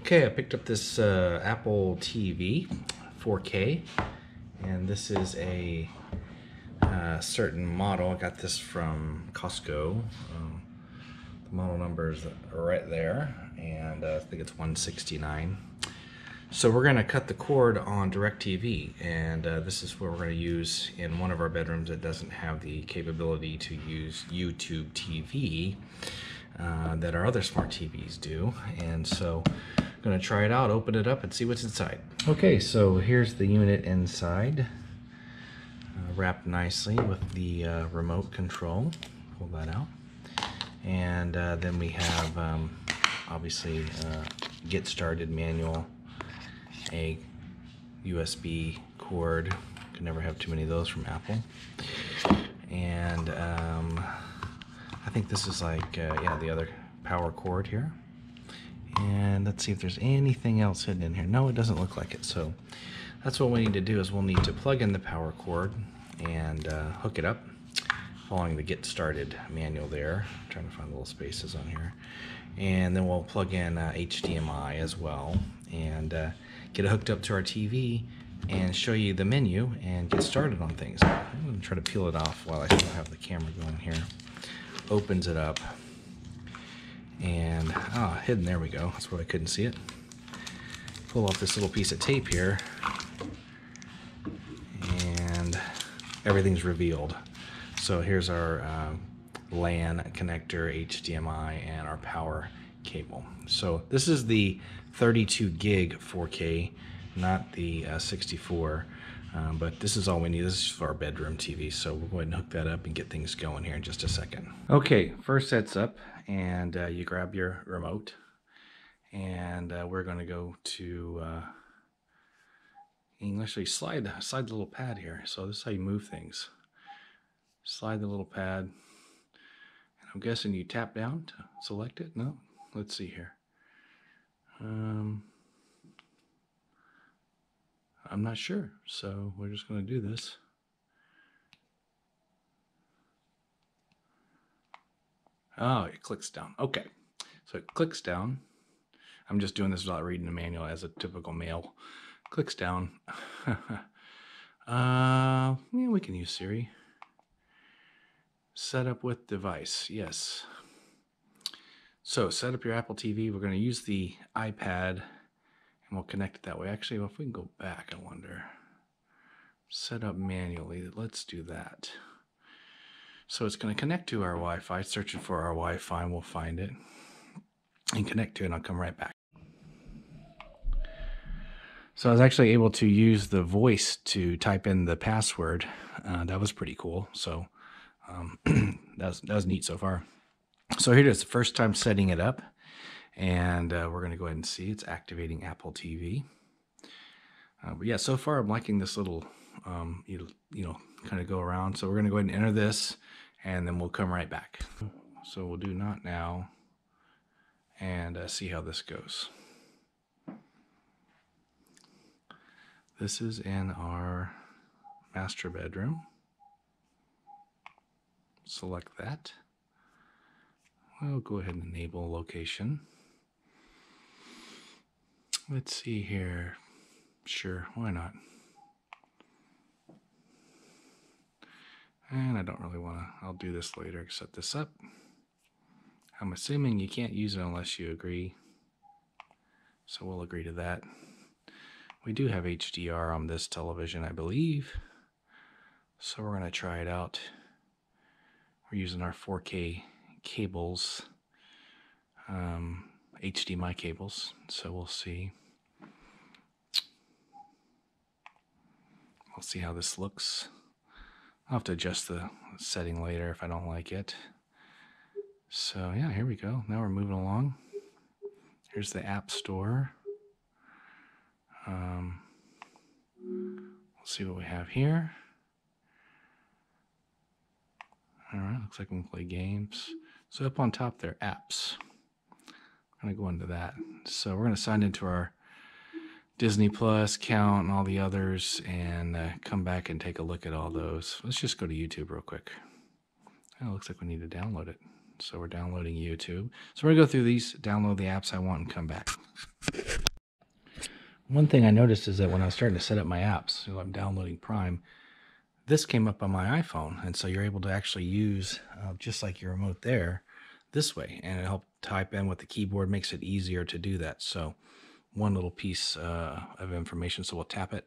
Okay, I picked up this Apple TV 4K, and this is a certain model. I got this from Costco. The model number is right there, and I think it's 169. So we're going to cut the cord on DirecTV, and this is what we're going to use in one of our bedrooms that doesn't have the capability to use YouTube TV that our other smart TVs do. And so I'm going to try it out, open it up, and see what's inside. Okay, so here's the unit inside, wrapped nicely with the remote control. Pull that out. And then we have, obviously, get started manual, a USB cord. Can never have too many of those from Apple. And I think this is like, yeah, the other power cord here. And let's see if there's anything else hidden in here. No, it doesn't look like it. So that's what we need to do, is we'll need to plug in the power cord and hook it up, following the get started manual there. I'm trying to find little spaces on here. And then we'll plug in HDMI as well, and get it hooked up to our TV and show you the menu and get started on things. I'm going to try to peel it off while I still have the camera going here. Opens it up, and hidden, there we go. That's where I couldn't see it. Pull off this little piece of tape here, and everything's revealed. So here's our LAN connector, HDMI, and our power cable. So this is the 32 gig 4K, not the 64, but this is all we need. This is for our bedroom TV, so we'll go ahead and hook that up and get things going here in just a second. Okay, first set's up, and you grab your remote, and we're going to go to you can actually slide the little pad here. So this is how you move things. Slide the little pad, and I'm guessing you tap down to select it. No, let's see here. I'm not sure, so we're just going to do this. Oh, it clicks down. Okay, so it clicks down. I'm just doing this without reading the manual as a typical male. Clicks down. Yeah, we can use Siri. Set up with device, yes. So set up your Apple TV. We're going to use the iPad, and we'll connect it that way. Actually, if we can go back, I wonder. Set up manually. Let's do that. So it's going to connect to our Wi-Fi. Searching for our Wi-Fi, and we'll find it and connect to it, and I'll come right back. So I was actually able to use the voice to type in the password. That was pretty cool. So that was neat so far. So here it is, the first time setting it up, and we're going to go ahead and see it's activating Apple TV. But yeah, so far I'm liking this little, you know, kind of go around. So we're going to go ahead and enter this, and then we'll come right back. So we'll do not now, and see how this goes. This is in our master bedroom. Select that. We'll go ahead and enable location. Let's see here. Sure, why not? And I don't really want to, I'll do this later, set this up. I'm assuming you can't use it unless you agree. So we'll agree to that. We do have HDR on this television, I believe. So we're going to try it out. We're using our 4K cables, HDMI cables, so we'll see. We'll see how this looks. I'll have to adjust the setting later if I don't like it. So yeah, here we go. Now we're moving along. Here's the App Store. We'll see what we have here. All right, looks like we can play games. So up on top there, apps. I'm gonna go into that. So we're gonna sign into our Disney Plus account and all the others, and come back and take a look at all those. Let's just go to YouTube real quick. Oh, it looks like we need to download it. So we're downloading YouTube. So we're gonna go through these, download the apps I want, and come back. One thing I noticed is that when I was starting to set up my apps, I'm downloading Prime, this came up on my iPhone, and so you're able to actually use just like your remote there this way, and it helps type in with the keyboard, makes it easier to do that. So one little piece of information. So we'll tap it.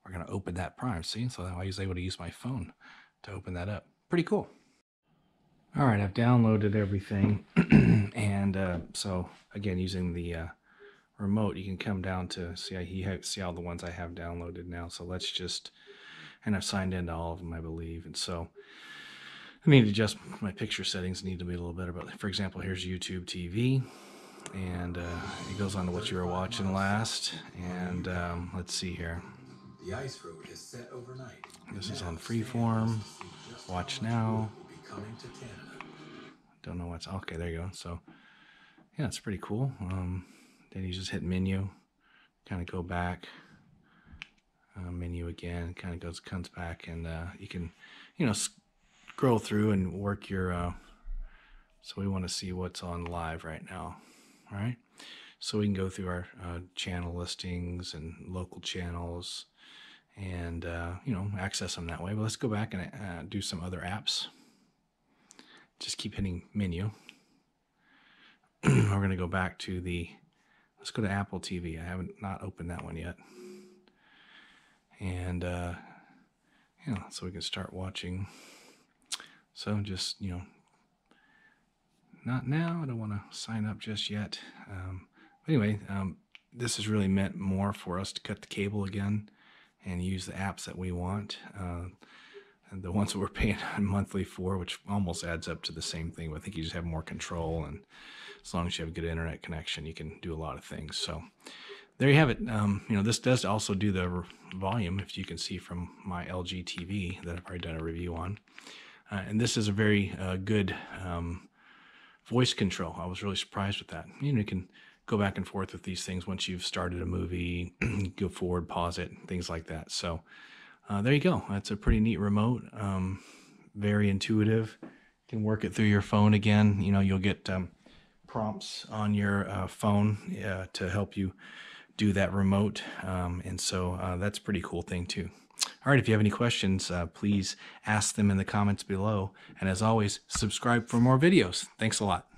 We're going to open that Prime. See, so I was able to use my phone to open that up. Pretty cool. All right, I've downloaded everything, and so again, using the remote, you can come down to see all the ones I have downloaded now. So let's just, and I've signed into all of them, I believe. And so I need to adjust my picture settings, need to be a little better. But for example, here's YouTube TV, and it goes on to what you were watching last. And let's see here. The ice road is set overnight. This is on freeform. Watch now. Don't know what's okay. There you go. So yeah, it's pretty cool. Then you just hit menu, kind of go back, menu again, kind of comes back, and you can, scroll through and work your. So we want to see what's on live right now. All right. So we can go through our channel listings and local channels, and access them that way. But let's go back and do some other apps. Just keep hitting menu. We're going to go back to let's go to Apple TV. I haven't not opened that one yet. And, so we can start watching. So just, not now. I don't want to sign up just yet. But anyway, this is really meant more for us to cut the cable again and use the apps that we want. And the ones that we're paying monthly for, which almost adds up to the same thing. But I think you just have more control, and as long as you have a good internet connection, you can do a lot of things. So there you have it. This does also do the volume, if you can see from my LG TV that I've already done a review on. And this is a very good voice control. I was really surprised with that. You can go back and forth with these things once you've started a movie, go forward, pause it, things like that. So there you go. That's a pretty neat remote. Very intuitive. You can work it through your phone again. You'll get prompts on your phone to help you do that remote. And so that's a pretty cool thing too. All right, if you have any questions, please ask them in the comments below. And as always, subscribe for more videos. Thanks a lot.